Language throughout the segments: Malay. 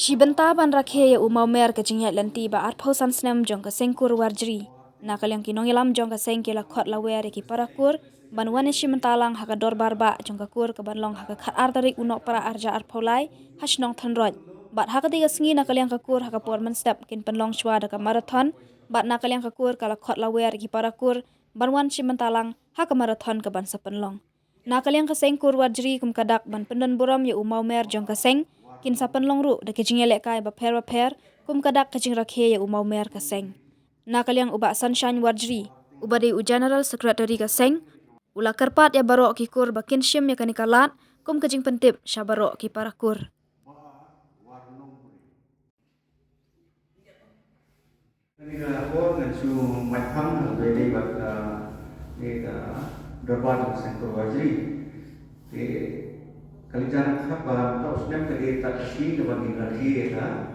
Shibanta ban rakhe ya umau mer ke jingya lanti ba arphau san snem jong ka sengkur warjri nakal yang kinong ilam jong ka seng ke la khot la wer ki parakur ban wane shimanta lang haka dorbar ba jong ka kur ka ban long haka khat ar tarik unok para arja arphau lai hasnong thanroj bat haka tiga sngi nakal yang ka kur haka por man step kin penlong shwa da ka marathon bat nakal yang ka kur kala khot la wer ki parakur ban wan shimanta lang haka marathon ka ban sa penlong nakal yang ka sengkur warjri kum kadak ban pendan buram ya umau mer jong ka seng kin sapan long ru da kejing elek kai ba per kum kadak kejing rakhe ya umau mer ka seng nakaliang uba sunshine warjri uba de u general secretary ka seng ula kerpat ya baro ki kur ba kinshim ya kanikalat kum kejing pentip syabaro ki parakur Kanila ko nagsu matham bede bak dorban sengkur wajri ke kalijan khapa to snem ke ta kasi ke bagi lagi eta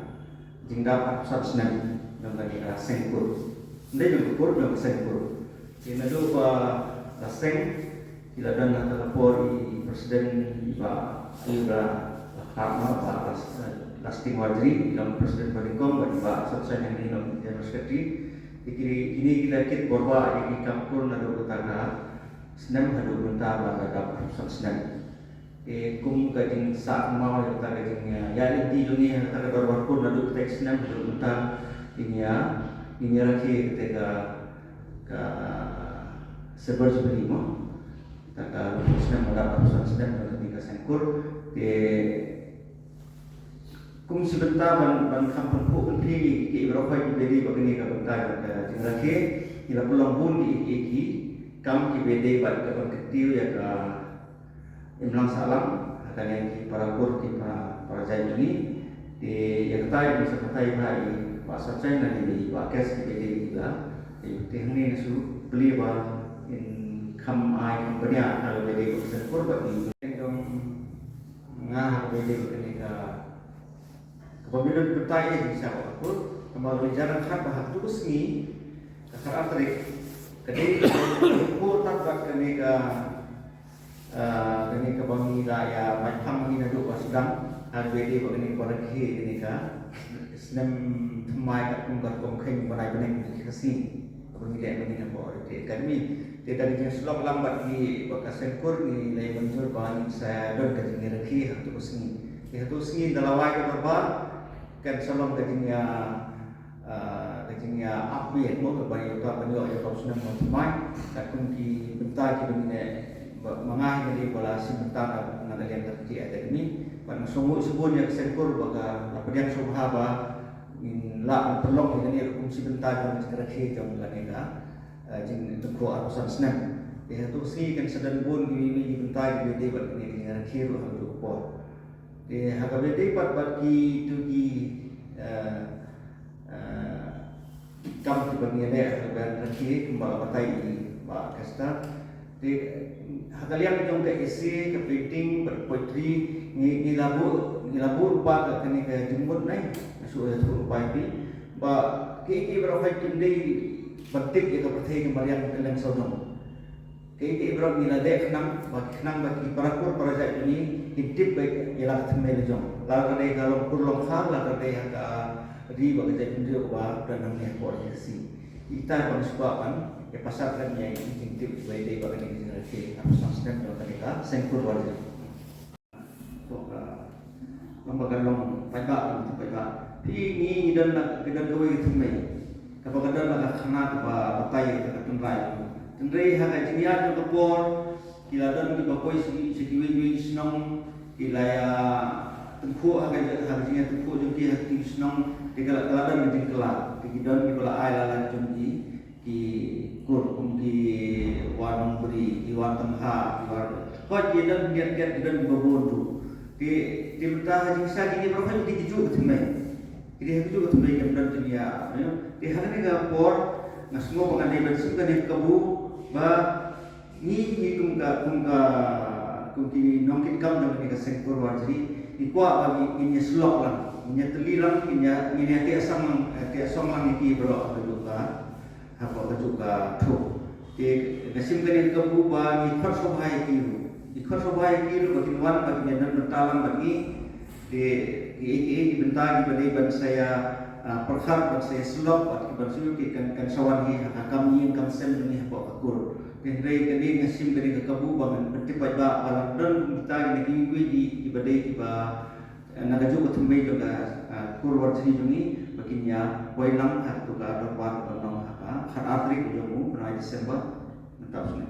jingda apsat snem nam lagi sengkur ndai jong kur jong sengkur ina do pa seng ila dan ta por presiden iba ila khama pa lasting wajri dalam presiden barikom bagi ba satsan yang ini yang sekti dikiri ini kita kit borba ini kampur nado kataga snem hadu bentar balaga apsat snem kum kajing saat mau kita kajing ya di dunia kita berbuat pun lalu teks enam tentang ini lagi ketika ke sebelas lima kita enam mendapat pesan enam ketika sengkur di kum sebentar ban kampung pun tinggi ke berapa jadi begini ke bentar ke lagi kita pulang pun di kam ki bede bat ke kecil ya ke imlang salam akan yang di parakur di para jalan ini di yang tay bisa tay hai bahasa China di bakas di juga di teknik su beli bah in kam ai company kalau bede bisa kur bagi dong ngah bede begini ka apabila bertanya bisa parakur kembali jalan kan bahas terus ni kakak terik kedai kur tak kene ka ini kebangi raya macam ini nak buat sedang hari ini begini pada kiri ini kan senam temai kat pungkat kongkeng pada bening kasih begini dia begini nak buat itu kami dia tadi jenis selok lambat di bekas sengkur ni lay menjur bahan saya don kajinya rakhi hatu usni hatu usni dalam wajah berbar kan selom kajinya update mau kepada utara penjual yang kau senam temai tak kunci bentar kita ni mengah dari bola sementara ngadalian terjadi ada ini pada semua sebuahnya sengkur baga apa yang subhaba in la perlong ini hukum sebentar dan sekarang kita mengenai jin teko arusan senam dia tu si kan sedang bun ini bentar di buat ini dengan kira untuk por dia harga bede bagi tu di kam di bagian dia dan kiri kembali batai ba kasta di hakalian jong ke isi ke painting berpoetry ni labur pa ka kani ka jumut nai su rupai pi ba ki berapa tindai batik itu perthai kembalian kelang sodong ki berapa nila dek nang bagi parakur para ini hidip baik ialah temel jong lalu kalau kurlong kham lalu ka di bagi jadi ba dan namanya koordinasi kita sebabkan ya pasal kan yang instinktif sebagai bagi generasi apa sistem yang mereka sengkur wajib lembaga long pajak untuk pajak ini dan gawe itu mai kapag nak kena batai tenrai hak jiniat yang kepor kila dan di bakoi sekiwi senang kila ya tengku hak jiniat tengku jadi hak senang dikala dan menjadi kelak kidan di bala ai lalan jumji ki kur di warung beri di warung tengah di warung kau jidan giat jidan berbundu di betah haji sagi ni berapa jadi keju temai jadi keju temai yang benar dunia di hari ni gapor ngasmo pengadai bersih kan di kebu ba ni kumki nongkin kam dengan ni sengkur wajri di kuat bagi ini slok lah ini telilang ini tiak sang lang iki bro juga apa juga tu di nasim kan ke buba ni khot sobai kiru di khot sobai kiru bagi wan bagi nan bentalang bagi di bentar di ban saya perkhar ban saya sulap at ban suyu kan sawan hi hakam yin kam sem ni ha akur kendai kani ngasim kani kabu bangan petipai ba alam dan kita ni di badai ba nagaju ko thumbai juga kurwar sini jungi bakinya poilang har tu ka dorpat banong ha har atri ko jomu na Desember mentap sini.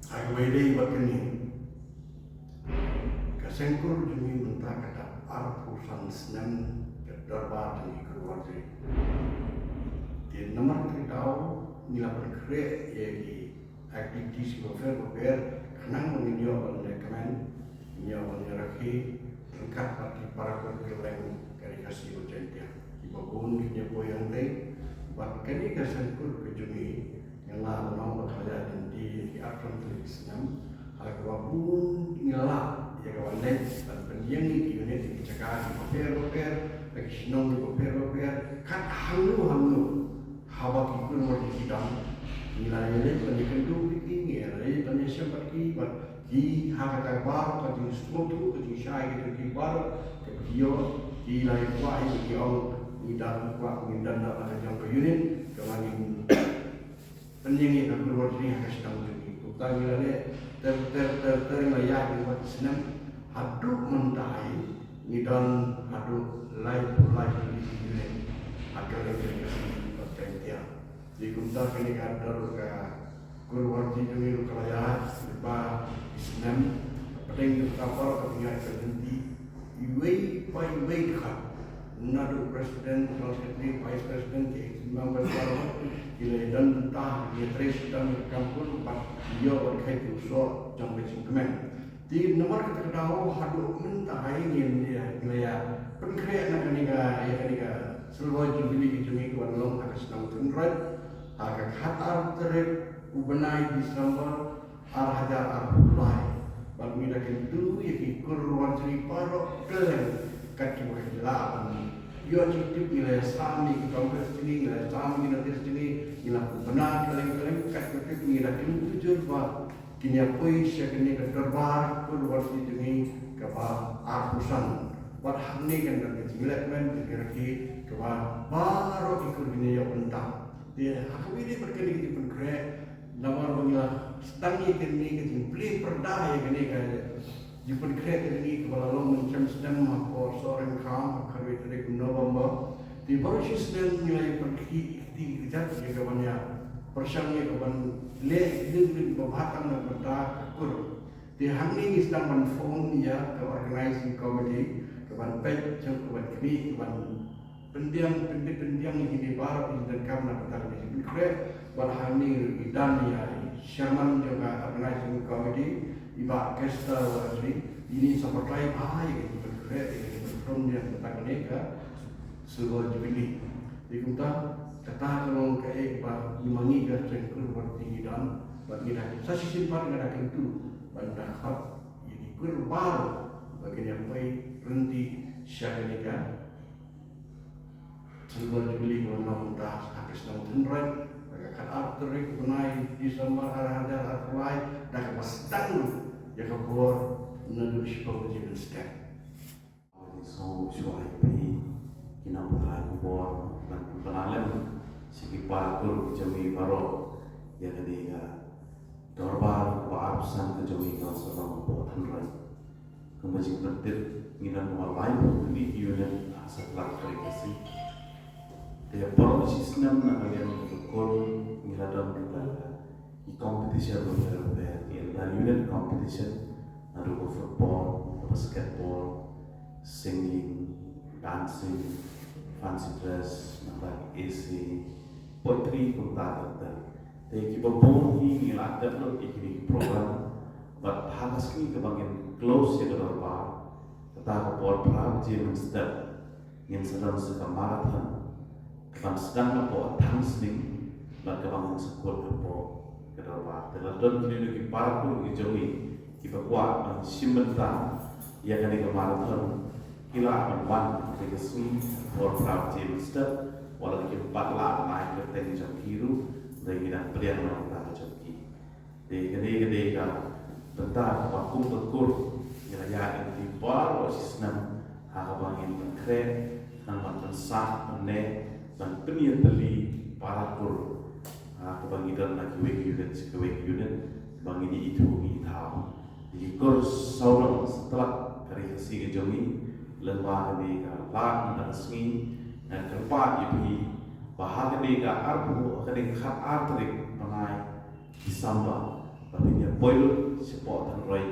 Aku ini begini, kesengkur jumi mentah kata arpusan senam terdapat di keluarga. Di nomor kita nila bergerak yaitu aktivitas beber kenang menginjau oleh kemen, menginjau oleh rakyat lengkap bagi para keluarga dari kasih berjantia. Ibabun kini boyang teh, buat kini kesengkur kejumi yang lah menang berkaya di akan tulisnya agak wabun ngelak ya kawan net dan pendiang di unit di cakap di repair bagi sinong di repair kan halu hawa kikun mau di sidang nilai net pendidikan tu begini nilai pendidikan pergi bagi hak baru ke di struktur ke di syai ke di baru ke bio di nilai kuat di orang tidak kuat dan dapat jangka unit kemudian penyanyi dan keluar sini harus tahu jadi. Bukan bila terlayak di buat senang, haduk mentai, dan haduk live di sini. Agar lebih berjaya. Di kuntar kini kadar ke keluar sini lu kelaya, lepas senang, penting kapal kemudian terhenti. Iway dekat. Nadu presiden, sekretari, vice president, member parlimen, ila dan entah dia tres dan kampung empat dia berkait usul jang becingkemen. Di nomor kita tahu haduk mentah ingin dia ila penkreat nak niga ya niga seluar jubili kijungi kuan long akas nang tunrat agak hatar terik ubenai Desember arhajar arhulai. Bagi dah kentu ya kikur ruang ceri parok kelen kaki berkelapan. Ia cukup nilai sami kita bersini nilai sami kita bersini nilai benar kalian kaki nilai kentu jurba kini apa isya kini keterbar keluar di sini kepada arpusan. Buat hari ini kan dari nilai men kira-kira kepada baru ikut ini yang entah. Dia aku ini berkali di penkret nama mengilah stangi kini kecil perdaya kini kaya di penkret ini kepala long mencam sedang mahkor seorang kam karya dari November di baru sedang nilai pergi di kejat dia kawannya persangnya kawan le pembahasan dan bertakur di hari ini sedang menfon ya ke organizing committee kawan pet kawan kini kawan pendiam ini baru dan kam nak bertakur di penkret pada hari ini dan ya Sherman juga organizing committee iba kesta wajib ini seperti baik itu bergerak itu berfrom yang tentang mereka seluruh jubili. Dikunta kata kalau kayak iba dimangi kerja keluar tinggi dan bagi dah saya simpan dengan itu banyak hak ini keluar bagi yang baik berhenti syarikat seluruh jubili kalau nak habis nak tunrai kan arterik benai Desember ada arterai dah pastang ya keluar nadu sepuluh jenis stek. So suai kina bukan bor dan penalam segi parkur jami baro ya ketiga dorbar arsan ke jami kau sebab buatan rai kembali bertir ngina mulai di unit setelah verifikasi dia baru sistem nak kalian kol ngina dalam kita di competition berada di unit competition ada football, basketball, singing, dancing, fancy dress, nampak AC, poetry pun tak ada. Tapi kita pun ini ada loh ini program, but harus ni kebanyakan close ya keluar. Kita buat program jam step, yang sedang marathon, kita sedang buat dancing, dan kebanyakan sekolah buat keluar. Dalam ini kita parkur hijauin. Kita kuat dan simpan ya kan di marathon kila akan kita swim for proud team step walau kita 4 naik ke tengah jam kiri dan kita berian kita joki gede ka bentar vakum bekur ya di bar o sistem hakabangin kre nang matan sah mene dan peniat teli parakur kebangidan na kiwek unit bangini itu itau di kurs saurang setelah kari kasi kejongi lembah di ka lang dan sengi dan kerpa ibi bahag di ka arbu kading khat artrik mangai disamba babinya boil support dan roy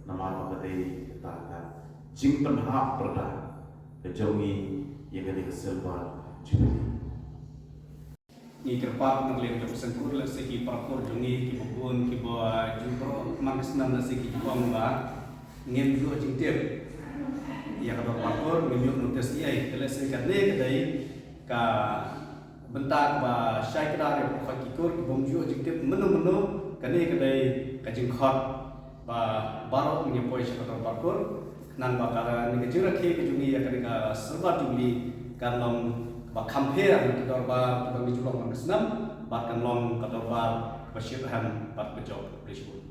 nama pakadei katakan jingpen hak perda kejongi yang kadi keselbar jubili ni kerpa ngeleng ke sengkur le segi parakur jongi ki bukun ki bawa jubro mangisnam na segi jubang ba ngem ju jingtep ya ka parakur menyuk notis iai kele sekat ne kadai ka bentak ba syai kedare fakikur ki bong ju jingtep menu kane kadai ka jingkhot ba barok ni poi syai parakur nan ba kara ni kejira ke jongi ya ka serba jumli kalong ba compare dengan dorba bagi julong mangisnam bahkan long ke dorba bersyirhan bat bejok berisbut